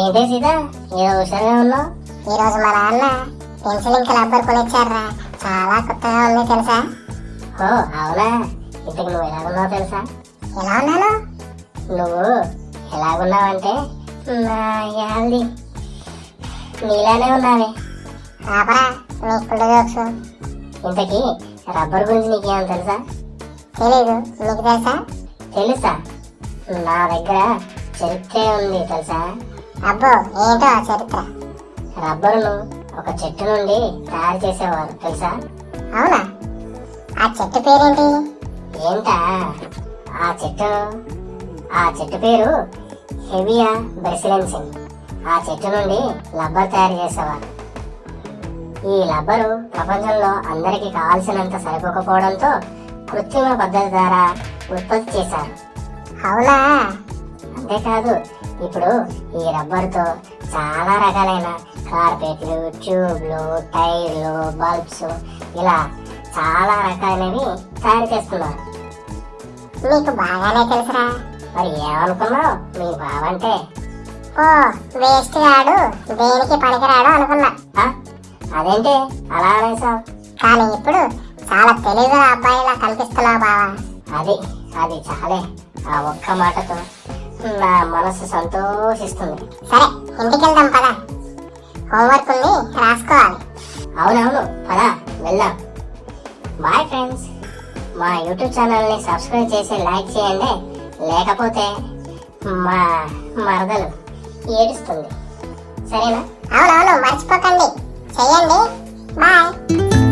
ఏంటే సీత ఏదో హుషారుగా ఉన్నావు? ఈ రోజు మా నాన్న పెన్సిల్ ఇంకా రబ్బర్ కొనిచ్చారా, చాలా కొత్తగా ఉంది తెలుసా. ఓ అవునా, ఇంతకు నువ్వు ఎలాగున్నావు తెలుసా? ఎలా ఉన్నాను? నువ్వు ఎలాగున్నావంటే నా యాల్ది నీలానే ఉన్నావే. ఆపరా నీ ఫుల్ జోక్స్. ఇంతకీ రబ్బర్ గురించి నీకేమో తెలుసా? తెలీదు, నీకు తెలుసా? తెలుసా, నా దగ్గర చరిత్రే ఉంది తెలుసా. అబ్బో ఏంటో ఆ చరిత్ర. రబ్బరును ఒక చెట్టు నుండి తయారు చేసేవారు తెలుసా. అవునా, ఆ చెట్టు పేరేంటి? ఏంటా ఆ చెట్టు పేరు హెవియా బ్రెసిలెన్సిన్. ఆ చెట్టు నుండి రబ్బర్ తయారు చేసేవారు. ఈ రబ్బరు ప్రపంచంలో అందరికి కావాల్సినంత సరిపోకపోవడంతో కృత్రిమ పద్ధతి ద్వారా ఉత్పత్తి చేశారు. అవునా, అంతేకాదు ఇప్పుడు ఈ రబ్బర్తో చాలా రకాలైన కార్పెట్లు, ట్యూబ్లు, టైర్లు, బల్బ్స్ ఇలా చాలా రకాలైనవి తయారు చేస్తున్నారు. నీకు బాగానే తెలుసురా. మరి ఏమనుకున్నావు మీ బావంటే? ఓ వేస్ట్ గాడు, దేనికి పనికిరాడు అనుకున్నా. అదేంటి అలా అనేసావు? కానీ ఇప్పుడు చాలా తెలివిగా అబ్బాయిలా కనిపిస్తున్నావు బావా. అది చాలే, ఆ ఒక్క మాటతో నా మనసు సంతోషిస్తుంది. సరే ఇంటికి వెళ్దాం పద, హోంవర్క్ ఉంది రాసుకోవాలి. అవునవును పద వెళ్దాం. బాయ్ ఫ్రెండ్స్, మా యూట్యూబ్ ఛానల్ని సబ్స్క్రైబ్ చేసి లైక్ చేయండి, లేకపోతే మా మరదలు ఏడుస్తుంది. సరేనా? అవునవును మర్చిపోకండి, చెయ్యండి. బాయ్.